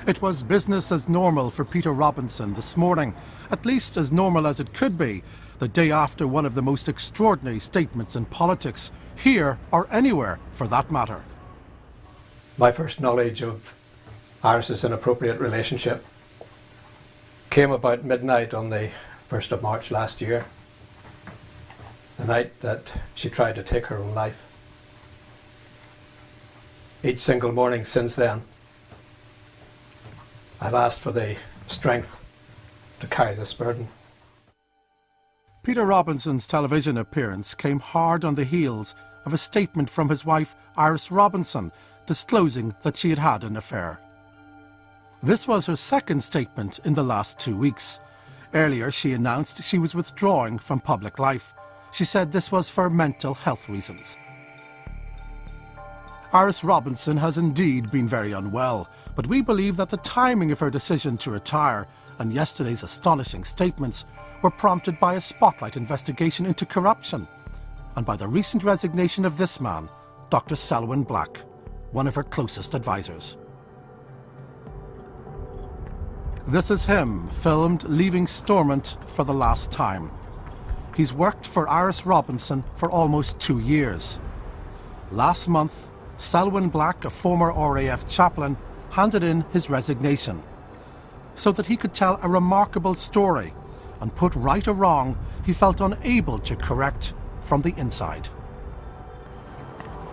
It was business as normal for Peter Robinson this morning, at least as normal as it could be, the day after one of the most extraordinary statements in politics, here or anywhere for that matter. My first knowledge of Iris's inappropriate relationship came about midnight on the 1st of March last year, the night that she tried to take her own life. Each single morning since then, I've asked for the strength to carry this burden. Peter Robinson's television appearance came hard on the heels of a statement from his wife, Iris Robinson, disclosing that she had had an affair. This was her second statement in the last 2 weeks. Earlier, she announced she was withdrawing from public life. She said this was for mental health reasons. Iris Robinson has indeed been very unwell, but we believe that the timing of her decision to retire and yesterday's astonishing statements were prompted by a spotlight investigation into corruption and by the recent resignation of this man, Dr. Selwyn Black, one of her closest advisors. This is him, filmed leaving Stormont for the last time. He's worked for Iris Robinson for almost 2 years. Last month, Selwyn Black, a former RAF chaplain, handed in his resignation so that he could tell a remarkable story and put right a wrong he felt unable to correct from the inside.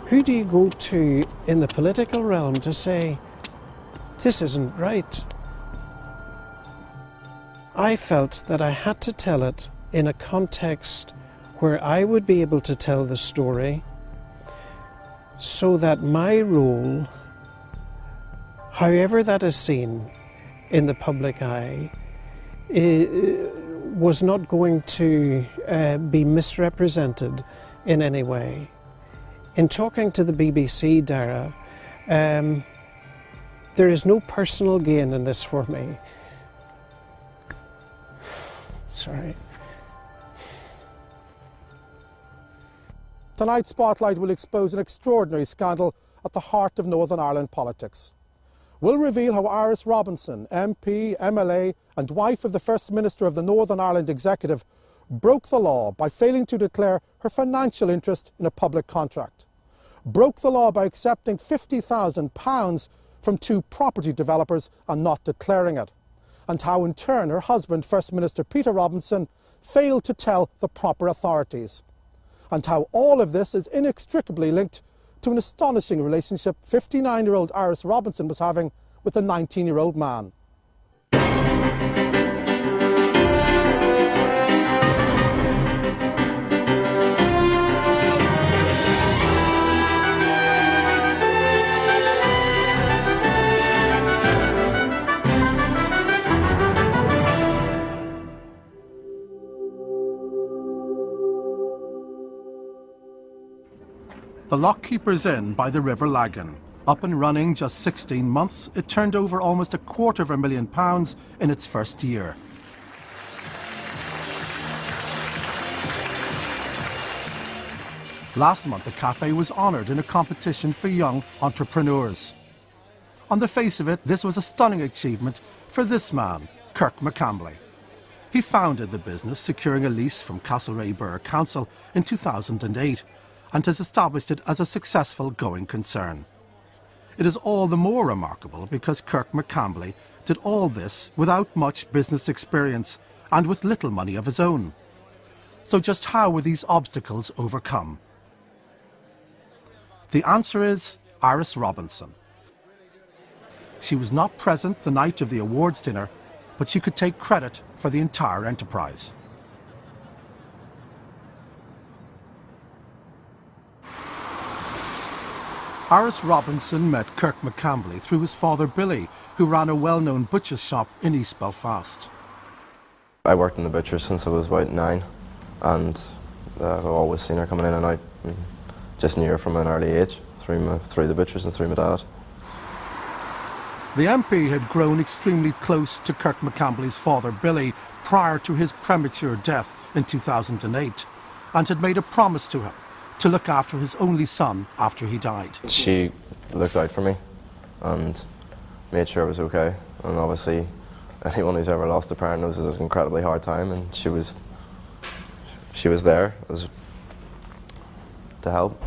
Who do you go to in the political realm to say, this isn't right? I felt that I had to tell it in a context where I would be able to tell the story so that my role, however that is seen in the public eye, was not going to be misrepresented in any way. In talking to the BBC, Dara, there is no personal gain in this for me. Sorry. Tonight's Spotlight will expose an extraordinary scandal at the heart of Northern Ireland politics. We'll reveal how Iris Robinson, MP, MLA and wife of the First Minister of the Northern Ireland Executive, broke the law by failing to declare her financial interest in a public contract, broke the law by accepting £50,000 from 2 property developers and not declaring it, and how in turn her husband, First Minister Peter Robinson, failed to tell the proper authorities, and how all of this is inextricably linked to an astonishing relationship 59-year-old Iris Robinson was having with a 19-year-old man. The Lockkeeper's Inn by the River Lagan. Up and running just 16 months, it turned over almost £250,000 in its first year. Last month, the cafe was honoured in a competition for young entrepreneurs. On the face of it, this was a stunning achievement for this man, Kirk McCambly. He founded the business, securing a lease from Castlereagh Borough Council in 2008, and has established it as a successful going concern. It is all the more remarkable because Kirk McCambly did all this without much business experience and with little money of his own. So just how were these obstacles overcome? The answer is Iris Robinson. She was not present the night of the awards dinner, but she could take credit for the entire enterprise. Iris Robinson met Kirk McCambly through his father Billy, who ran a well-known butcher's shop in East Belfast. I worked in the butcher since I was about 9, and I've always seen her coming in and out, and just knew her from an early age, through the butchers and through my dad. The MP had grown extremely close to Kirk McCambly's father Billy prior to his premature death in 2008, and had made a promise to him to look after his only son after he died. She looked out for me, and made sure I was okay. And obviously, anyone who's ever lost a parent knows it's an incredibly hard time, and she was there to help.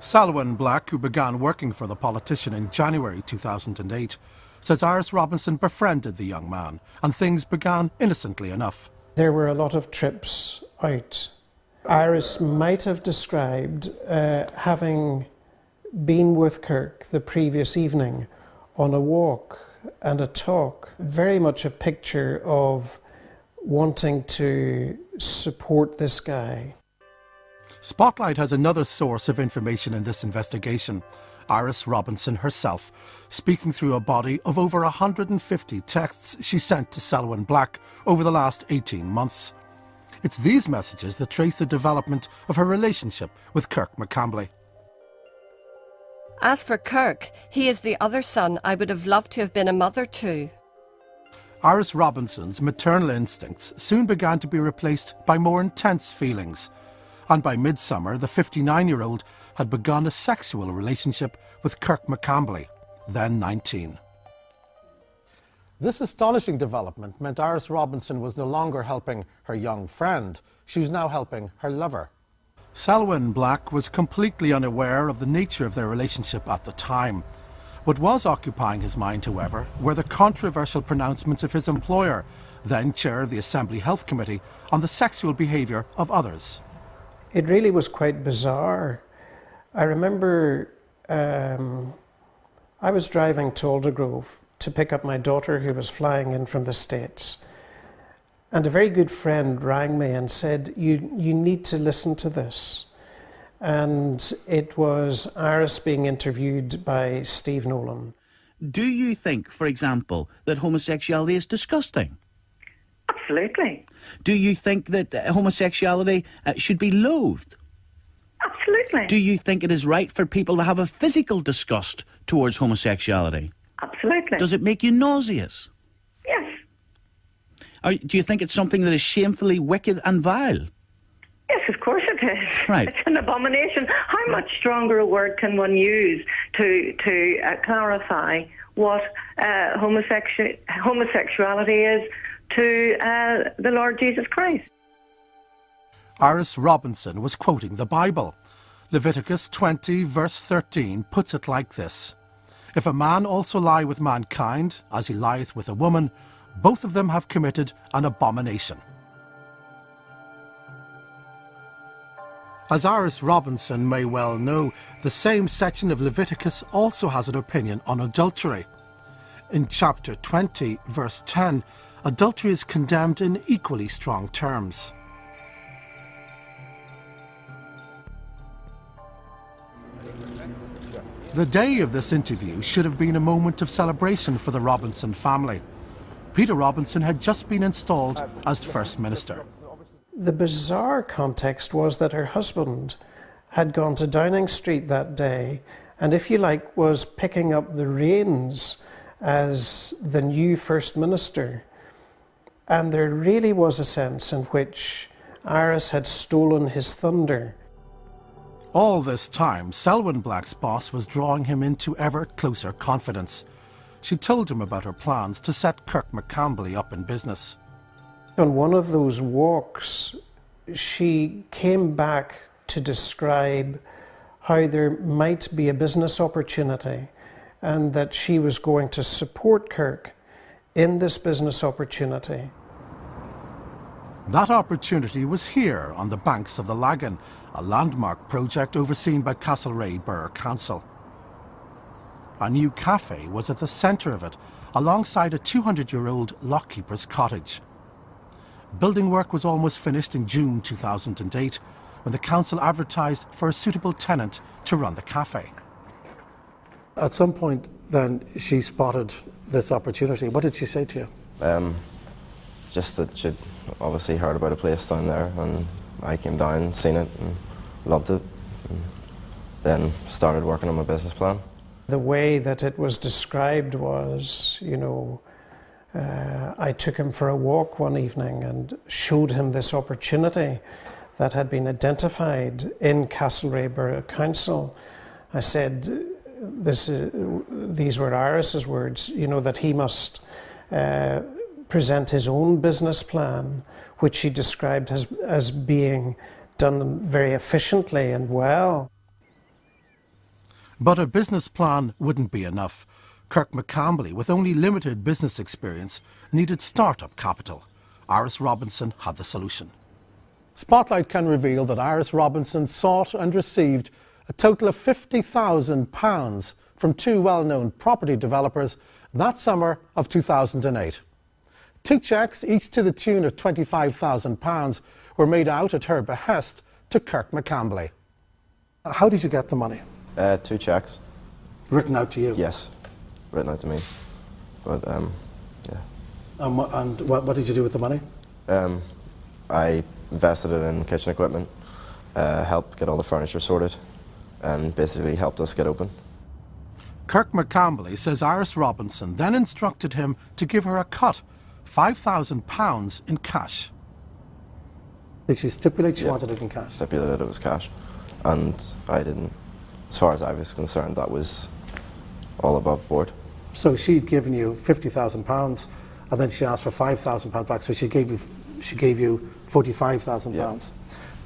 Selwyn Black, who began working for the politician in January 2008, says Iris Robinson befriended the young man, and things began innocently enough. There were a lot of trips out. Iris might have described having been with Kirk the previous evening on a walk and a talk, very much a picture of wanting to support this guy. Spotlight has another source of information in this investigation, Iris Robinson herself, speaking through a body of over 150 texts she sent to Selwyn Black over the last 18 months. It's these messages that trace the development of her relationship with Kirk McCambly. As for Kirk, he is the other son I would have loved to have been a mother to. Iris Robinson's maternal instincts soon began to be replaced by more intense feelings, and by midsummer the 59-year-old had begun a sexual relationship with Kirk McCambly, then 19. This astonishing development meant Iris Robinson was no longer helping her young friend, she was now helping her lover. Selwyn Black was completely unaware of the nature of their relationship at the time. What was occupying his mind, however, were the controversial pronouncements of his employer, then chair of the Assembly Health Committee, on the sexual behaviour of others. It really was quite bizarre. I remember I was driving to Aldergrove to pick up my daughter who was flying in from the States. And a very good friend rang me and said, you need to listen to this. And it was Iris being interviewed by Steve Nolan. Do you think, for example, that homosexuality is disgusting? Absolutely. Do you think that homosexuality should be loathed? Absolutely. Do you think it is right for people to have a physical disgust towards homosexuality? Absolutely. Does it make you nauseous? Yes. Do you think it's something that is shamefully wicked and vile? Yes, of course it is. Right. It's an abomination. How much stronger a word can one use to clarify what homosexuality is to the Lord Jesus Christ? Iris Robinson was quoting the Bible. Leviticus 20 verse 13 puts it like this: "If a man also lie with mankind, as he lieth with a woman, both of them have committed an abomination." As Iris Robinson may well know, the same section of Leviticus also has an opinion on adultery. In chapter 20, verse 10, adultery is condemned in equally strong terms. The day of this interview should have been a moment of celebration for the Robinson family. Peter Robinson had just been installed as First Minister. The bizarre context was that her husband had gone to Downing Street that day and, if you like, was picking up the reins as the new First Minister. And there really was a sense in which Iris had stolen his thunder. All this time, Selwyn Black's boss was drawing him into ever closer confidence. She told him about her plans to set Kirk McCambly up in business. On one of those walks, she came back to describe how there might be a business opportunity and that she was going to support Kirk in this business opportunity. That opportunity was here on the banks of the Lagan, a landmark project overseen by Castlereagh Borough Council. A new cafe was at the centre of it, alongside a 200-year-old lockkeeper's cottage. Building work was almost finished in June 2008, when the council advertised for a suitable tenant to run the cafe. At some point then, she spotted this opportunity. What did she say to you? Just that she'd obviously heard about a place down there, and I came down, seen it, and loved it, and then started working on my business plan. The way that it was described was, I took him for a walk one evening and showed him this opportunity that had been identified in Castlereagh Borough Council. I said, these were Iris's words, you know, that he must present his own business plan, which he described as being done very efficiently and well. But a business plan wouldn't be enough. Kirk McCambly, with only limited business experience, needed start-up capital. Iris Robinson had the solution. Spotlight can reveal that Iris Robinson sought and received a total of £50,000 from two well-known property developers that summer of 2008. Two cheques, each to the tune of £25,000, were made out at her behest to Kirk McCambly. How did you get the money? 2 cheques. Written out to you? Yes, written out to me. But yeah. And what did you do with the money? I invested it in kitchen equipment, helped get all the furniture sorted, and basically helped us get open. Kirk McCambly says Iris Robinson then instructed him to give her a cut, £5,000 in cash. Did she stipulate she wanted it in cash? Stipulated it was cash, and I didn't. As far as I was concerned, that was all above board. So she'd given you £50,000, and then she asked for £5,000 back. So she gave you £45,000. Yeah.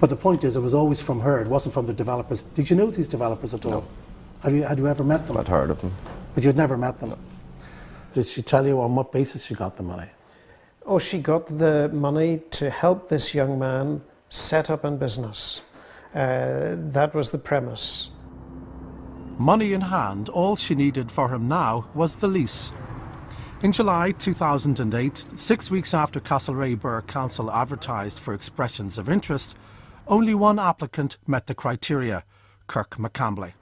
But the point is, it was always from her. It wasn't from the developers. Did you know these developers at all? No. Had you ever met them? I'd heard of them. But you'd never met them? No. Did she tell you on what basis she got the money? Oh, she got the money to help this young man set up in business. That was the premise. Money in hand, all she needed for him now was the lease. In July 2008, 6 weeks after Castlereagh Borough Council advertised for expressions of interest, only one applicant met the criteria, Kirk McCambly.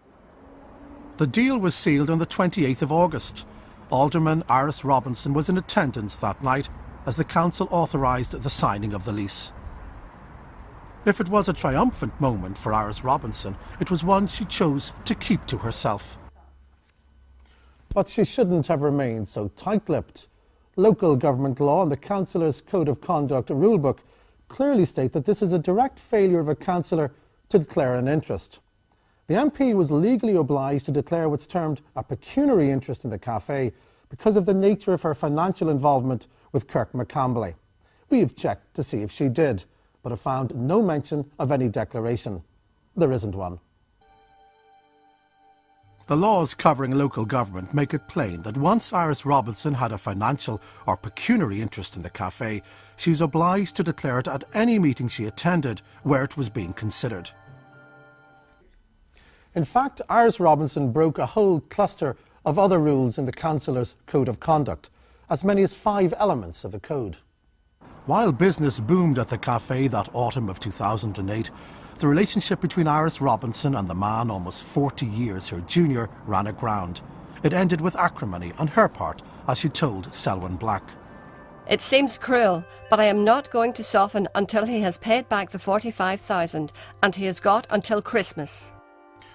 The deal was sealed on the 28th of August. Alderman Iris Robinson was in attendance that night as the council authorised the signing of the lease. If it was a triumphant moment for Iris Robinson, it was one she chose to keep to herself. But she shouldn't have remained so tight-lipped. Local government law and the Councillor's Code of Conduct rulebook clearly state that this is a direct failure of a councillor to declare an interest. The MP was legally obliged to declare what's termed a pecuniary interest in the cafe because of the nature of her financial involvement with Kirk McCambly. We have checked to see if she did, but have found no mention of any declaration. There isn't one. The laws covering local government make it plain that once Iris Robinson had a financial or pecuniary interest in the cafe, she was obliged to declare it at any meeting she attended where it was being considered. In fact, Iris Robinson broke a whole cluster of other rules in the Councillor's Code of Conduct, as many as 5 elements of the code. While business boomed at the cafe that autumn of 2008, the relationship between Iris Robinson and the man almost 40 years her junior ran aground. It ended with acrimony on her part, as she told Selwyn Black. It seems cruel, but I am not going to soften until he has paid back the 45,000, and he has got until Christmas.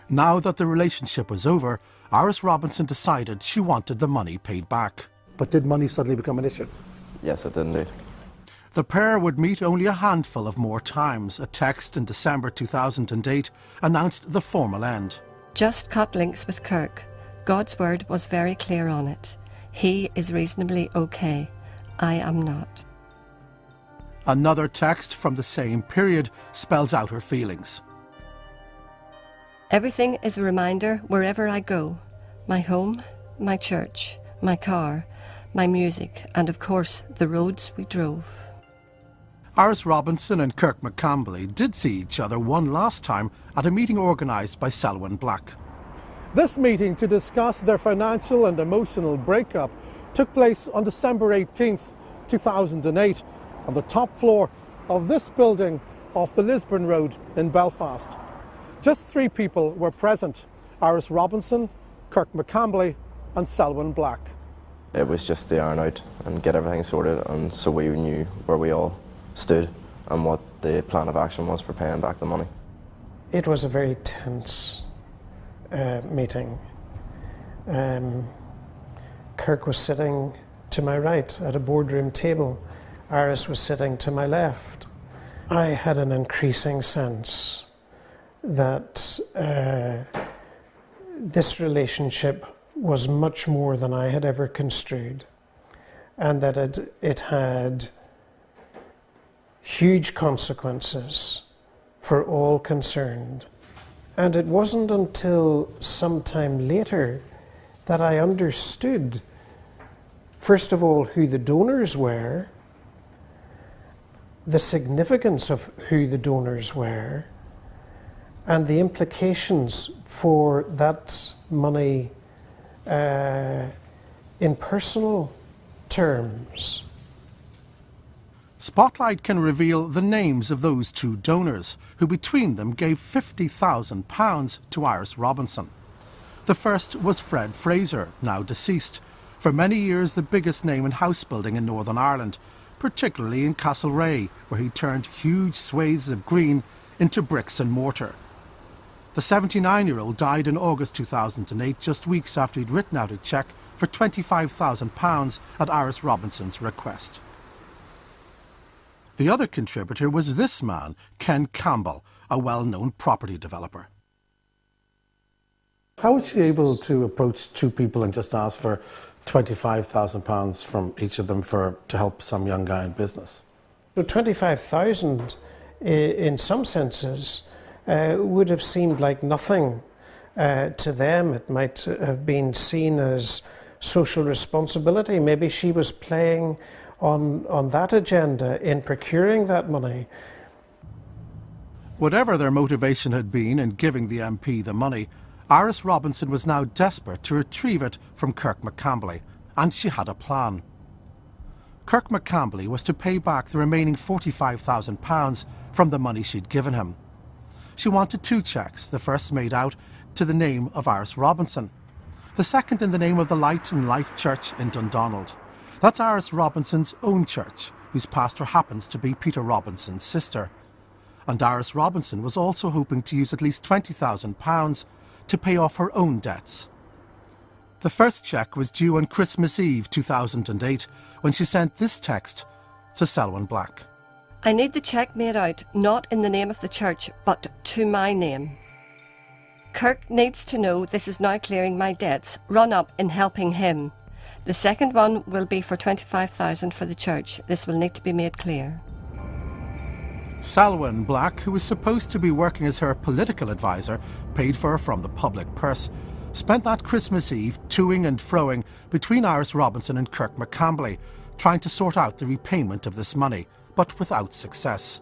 Now that the relationship was over, Iris Robinson decided she wanted the money paid back. But did money suddenly become an issue? Yes, it did indeed. The pair would meet only a handful of more times. A text in December 2008 announced the formal end. Just cut links with Kirk. God's word was very clear on it. He is reasonably okay. I am not. Another text from the same period spells out her feelings. Everything is a reminder wherever I go. My home, my church, my car, my music, and of course the roads we drove. Iris Robinson and Kirk McCambly did see each other one last time at a meeting organised by Selwyn Black. This meeting to discuss their financial and emotional breakup took place on December 18th, 2008 on the top floor of this building off the Lisburn Road in Belfast. Just 3 people were present: Iris Robinson, Kirk McCambly and Selwyn Black. It was just to iron out and get everything sorted, and so we knew where we all stood and what the plan of action was for paying back the money. It was a very tense meeting. Kirk was sitting to my right at a boardroom table. Iris was sitting to my left. I had an increasing sense that this relationship was much more than I had ever construed, and that it had huge consequences for all concerned. And it wasn't until some time later that I understood, first of all, who the donors were, the significance of who the donors were, and the implications for that money in personal terms. Spotlight can reveal the names of those two donors, who between them gave £50,000 to Iris Robinson. The first was Fred Fraser, now deceased, for many years the biggest name in house building in Northern Ireland, particularly in Castlereagh, where he turned huge swathes of green into bricks and mortar. The 79-year-old died in August 2008, just weeks after he'd written out a cheque for £25,000 at Iris Robinson's request. The other contributor was this man, Ken Campbell, a well-known property developer. How was she able to approach two people and just ask for £25,000 from each of them to help some young guy in business? So 25,000 in some senses would have seemed like nothing to them. It might have been seen as social responsibility. Maybe she was playing on that agenda in procuring that money. Whatever their motivation had been in giving the MP the money, Iris Robinson was now desperate to retrieve it from Kirk McCambly, and she had a plan. Kirk McCambly was to pay back the remaining £45,000 from the money she'd given him. She wanted two cheques, the first made out to the name of Iris Robinson, the second in the name of the Light and Life Church in Dundonald. That's Iris Robinson's own church, whose pastor happens to be Peter Robinson's sister. And Iris Robinson was also hoping to use at least £20,000 to pay off her own debts. The first cheque was due on Christmas Eve 2008, when she sent this text to Selwyn Black. I need the cheque made out not in the name of the church, but to my name. Kirk needs to know this is now clearing my debts, run up in helping him. The second one will be for £25,000 for the church. This will need to be made clear. Selwyn Black, who was supposed to be working as her political advisor, paid for her from the public purse, spent that Christmas Eve toing and froing between Iris Robinson and Kirk McCambly, trying to sort out the repayment of this money, but without success.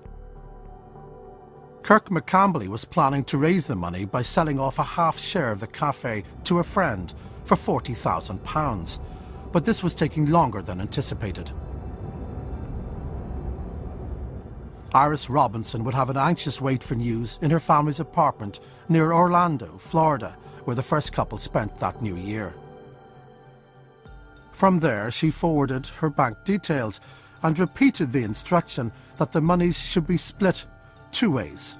Kirk McCambly was planning to raise the money by selling off a half share of the cafe to a friend for £40,000, but this was taking longer than anticipated. Iris Robinson would have an anxious wait for news in her family's apartment near Orlando, Florida, where the first couple spent that new year. From there, she forwarded her bank details and repeated the instruction that the monies should be split two ways.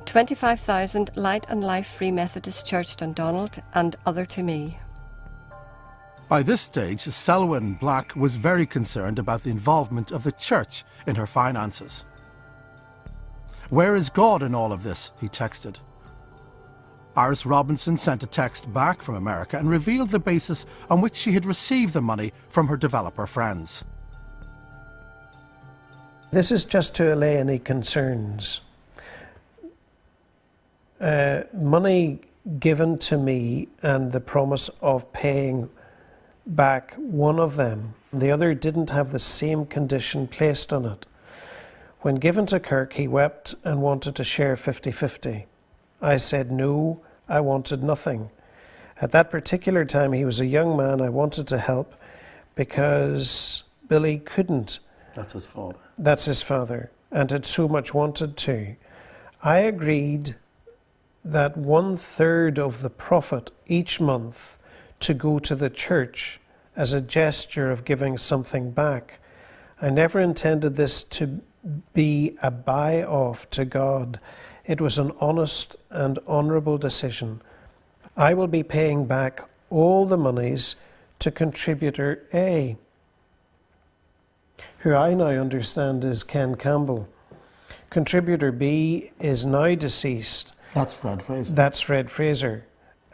£25,000 Light and Life Free Methodist Church Dundonald and other to me. By this stage, Selwyn Black was very concerned about the involvement of the church in her finances. "Where is God in all of this?" he texted. Iris Robinson sent a text back from America and revealed the basis on which she had received the money from her developer friends. This is just to allay any concerns. Money given to me and the promise of paying back one of them. The other didn't have the same condition placed on it. When given to Kirk, he wept and wanted to share 50-50. I said no, I wanted nothing. At that particular time, he was a young man. I wanted to help because Billy couldn't. That's his father. That's his father, and had so much wanted to. I agreed that 1/3 of the profit each month to go to the church as a gesture of giving something back. I never intended this to be a buy-off to God. It was an honest and honourable decision. I will be paying back all the monies to contributor A, who I now understand is Ken Campbell. Contributor B is now deceased. That's Fred Fraser. That's Fred Fraser.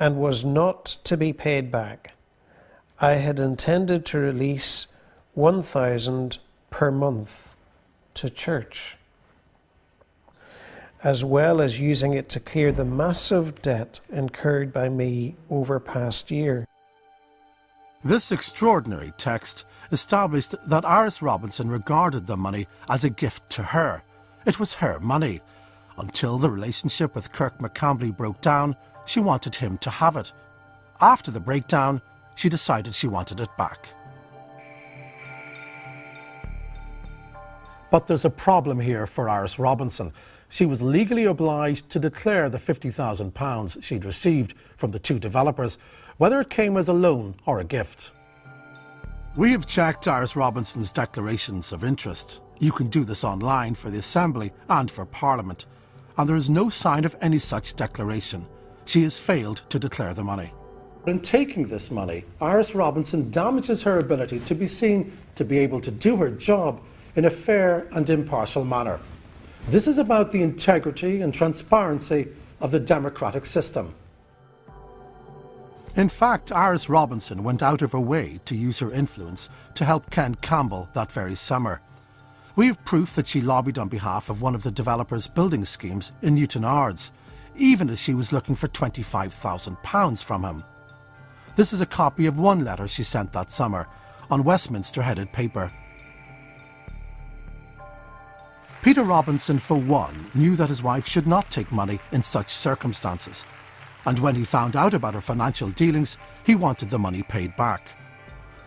and was not to be paid back. I had intended to release 1,000 per month to church, as well as using it to clear the massive debt incurred by me over past year. This extraordinary text established that Iris Robinson regarded the money as a gift to her. It was her money. Until the relationship with Kirk McCambly broke down, she wanted him to have it. After the breakdown, she decided she wanted it back. But there's a problem here for Iris Robinson. She was legally obliged to declare the £50,000 she'd received from the two developers, whether it came as a loan or a gift. We have checked Iris Robinson's declarations of interest. You can do this online for the Assembly and for Parliament, and there is no sign of any such declaration. She has failed to declare the money. In taking this money, Iris Robinson damages her ability to be seen to be able to do her job in a fair and impartial manner. This is about the integrity and transparency of the democratic system. In fact, Iris Robinson went out of her way to use her influence to help Ken Campbell that very summer. We have proof that she lobbied on behalf of one of the developers' building schemes in Newton Ards, even as she was looking for £25,000 from him. This is a copy of one letter she sent that summer, on Westminster-headed paper. Peter Robinson, for one, knew that his wife should not take money in such circumstances. And when he found out about her financial dealings, he wanted the money paid back.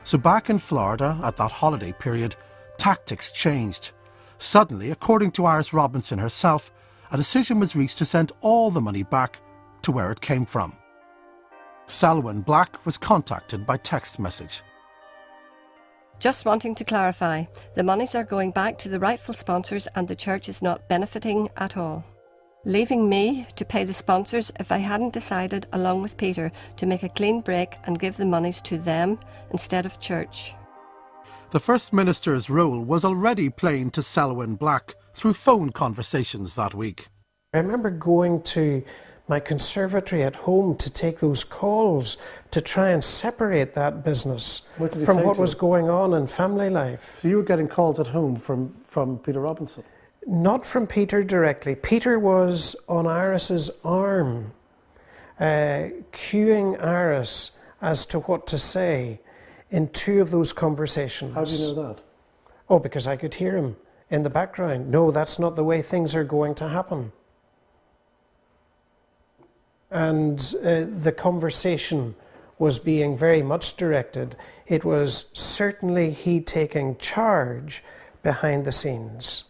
So back in Florida, at that holiday period, tactics changed. Suddenly, according to Iris Robinson herself, a decision was reached to send all the money back to where it came from. Selwyn Black was contacted by text message. Just wanting to clarify, the monies are going back to the rightful sponsors and the church is not benefiting at all. Leaving me to pay the sponsors if I hadn't decided, along with Peter, to make a clean break and give the monies to them instead of church. The First Minister's role was already plain to Selwyn Black through phone conversations that week. I remember going to my conservatory at home to take those calls to try and separate that business from what was going on in family life. So you were getting calls at home from Peter Robinson? Not from Peter directly. Peter was on Iris's arm, cueing Iris as to what to say in two of those conversations. How do you know that? Oh, because I could hear him in the background. No, that's not the way things are going to happen. And the conversation was being very much directed. It was certainly he taking charge behind the scenes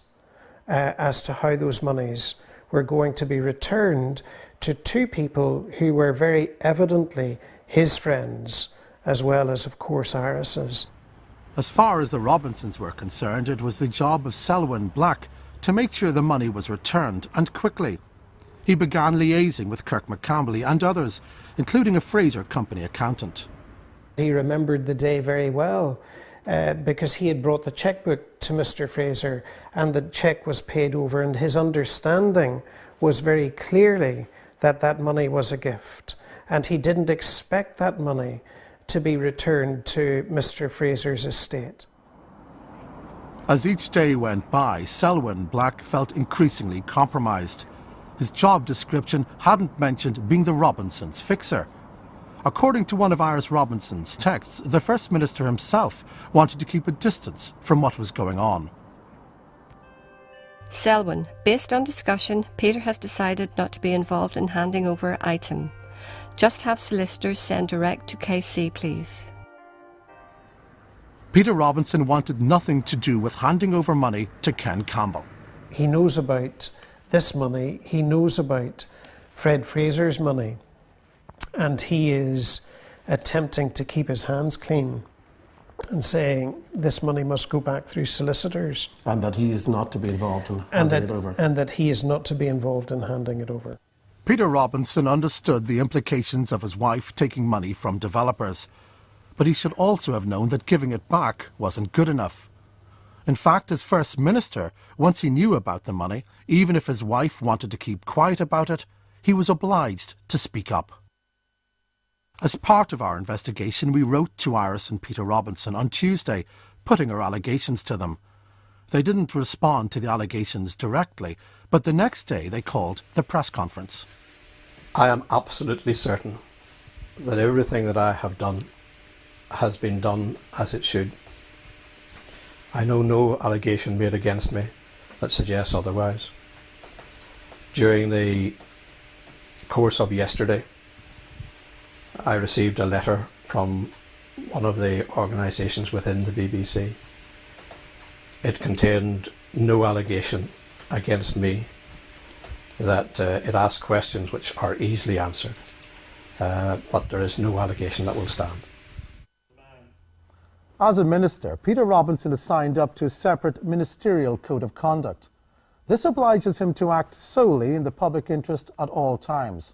as to how those monies were going to be returned to two people who were very evidently his friends, as well as, of course, Iris's. As far as the Robinsons were concerned, it was the job of Selwyn Black to make sure the money was returned, and quickly. He began liaising with Kirk McCambly and others, including a Fraser Company accountant. He remembered the day very well because he had brought the chequebook to Mr. Fraser and the cheque was paid over, and his understanding was very clearly that that money was a gift, and he didn't expect that money to be returned to Mr. Fraser's estate. As each day went by, Selwyn Black felt increasingly compromised. His job description hadn't mentioned being the Robinsons' fixer. According to one of Iris Robinson's texts, the First Minister himself wanted to keep a distance from what was going on. Selwyn, based on discussion, Peter has decided not to be involved in handing over item. Just have solicitors send direct to KC, please. Peter Robinson wanted nothing to do with handing over money to Ken Campbell. He knows about this money, he knows about Fred Fraser's money, and he is attempting to keep his hands clean and saying this money must go back through solicitors. And that he is not to be involved in handing it over. And that he is not to be involved in handing it over. Peter Robinson understood the implications of his wife taking money from developers, but he should also have known that giving it back wasn't good enough. In fact, as First Minister, once he knew about the money, even if his wife wanted to keep quiet about it, he was obliged to speak up. As part of our investigation, we wrote to Iris and Peter Robinson on Tuesday, putting our allegations to them. They didn't respond to the allegations directly, but the next day they called the press conference. I am absolutely certain that everything that I have done has been done as it should. I know no allegation made against me that suggests otherwise. During the course of yesterday, I received a letter from one of the organisations within the BBC. It contained no allegation against me, that it asked questions which are easily answered, but there is no allegation that will stand. As a minister, Peter Robinson is signed up to a separate ministerial code of conduct. This obliges him to act solely in the public interest at all times.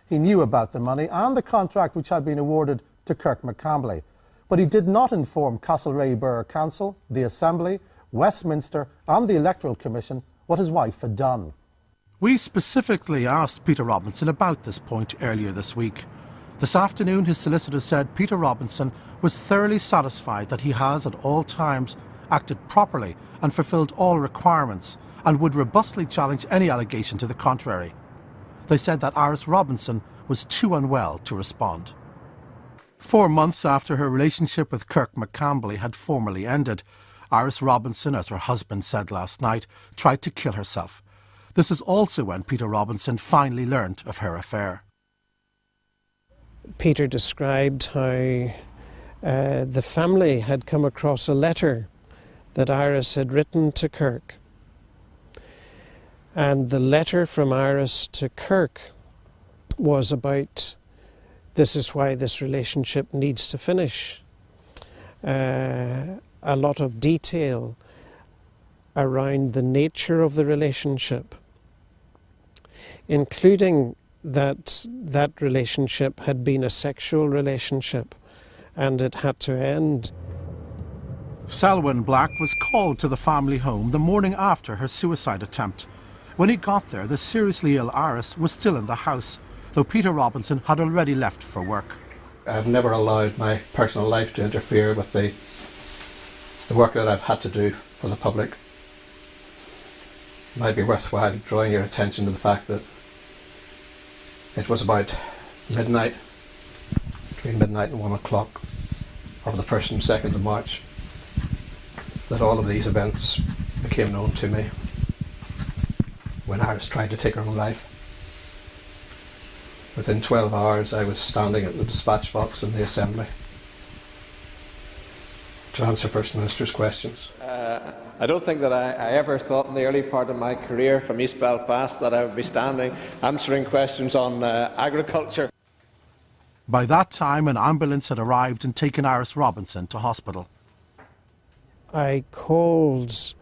He knew about the money and the contract which had been awarded to Kirk McCambly, but he did not inform Castlereagh Borough Council, the Assembly, Westminster and the Electoral Commission what his wife had done. We specifically asked Peter Robinson about this point earlier this week. This afternoon, his solicitor said Peter Robinson was thoroughly satisfied that he has at all times acted properly and fulfilled all requirements, and would robustly challenge any allegation to the contrary. They said that Iris Robinson was too unwell to respond. 4 months after her relationship with Kirk McCambly had formally ended, Iris Robinson, as her husband said last night, tried to kill herself. This is also when Peter Robinson finally learned of her affair. Peter described how the family had come across a letter that Iris had written to Kirk. And the letter from Iris to Kirk was about, this is why this relationship needs to finish. A lot of detail around the nature of the relationship, including that that relationship had been a sexual relationship and it had to end. Selwyn Black was called to the family home the morning after her suicide attempt. When he got there, the seriously ill Iris was still in the house, though Peter Robinson had already left for work. I've never allowed my personal life to interfere with the work that I've had to do for the public. It might be worthwhile drawing your attention to the fact that it was about midnight, between midnight and 1 o'clock of the 1st and 2nd of March, that all of these events became known to me. When Iris tried to take her own life, within 12 hours I was standing at the dispatch box in the Assembly to answer First Minister's questions. I don't think that I ever thought in the early part of my career from East Belfast that I would be standing answering questions on agriculture. By that time, an ambulance had arrived and taken Iris Robinson to hospital. I called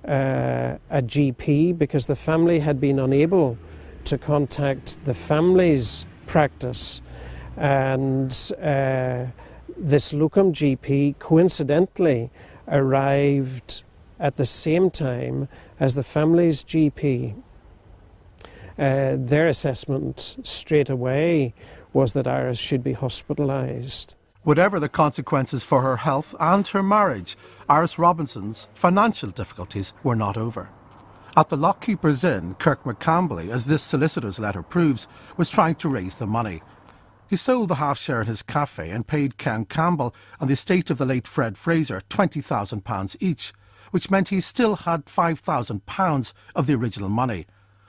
a GP because the family had been unable to contact the family's practice, and this locum GP coincidentally arrived at the same time as the family's GP. Their assessment straight away was that Iris should be hospitalised. Whatever the consequences for her health and her marriage, Iris Robinson's financial difficulties were not over. At the Lockkeeper's Inn, Kirk McCambly, as this solicitor's letter proves, was trying to raise the money. He sold the half-share in his cafe and paid Ken Campbell and the estate of the late Fred Fraser £20,000 each, which meant he still had £5,000 of the original money,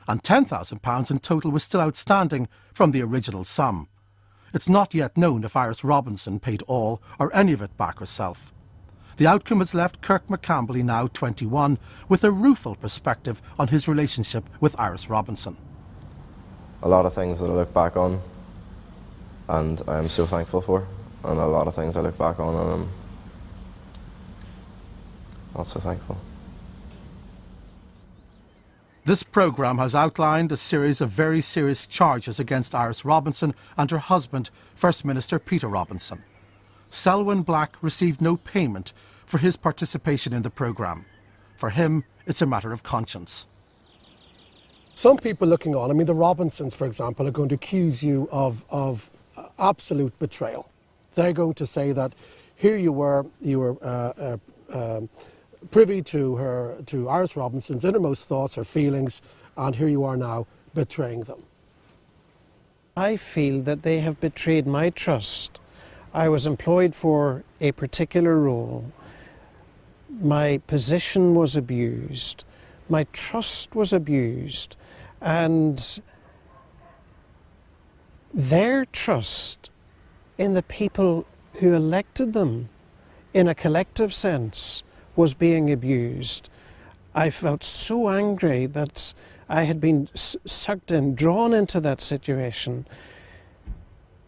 and £10,000 in total was still outstanding from the original sum. It's not yet known if Iris Robinson paid all or any of it back herself. The outcome has left Kirk McCambly, now 21, with a rueful perspective on his relationship with Iris Robinson. A lot of things that I look back on and I am so thankful for, and a lot of things I look back on and I'm not so thankful. This programme has outlined a series of very serious charges against Iris Robinson and her husband, First Minister Peter Robinson. Selwyn Black received no payment for his participation in the programme. For him, it's a matter of conscience. Some people looking on, I mean the Robinsons, for example, are going to accuse you of absolute betrayal. They're going to say that here you were privy to Iris Robinson's innermost thoughts or feelings, and here you are now betraying them. I feel that they have betrayed my trust. I was employed for a particular role. My position was abused. My trust was abused. And their trust in the people who elected them, in a collective sense, was being abused. I felt so angry that I had been sucked in, drawn into that situation.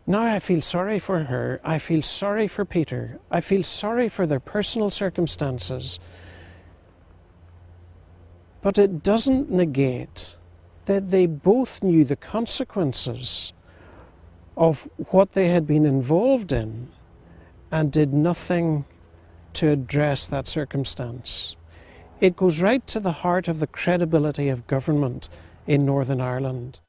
Now I feel sorry for her. I feel sorry for Peter. I feel sorry for their personal circumstances. But it doesn't negate that they both knew the consequences of what they had been involved in and did nothing to address that circumstance. It goes right to the heart of the credibility of government in Northern Ireland.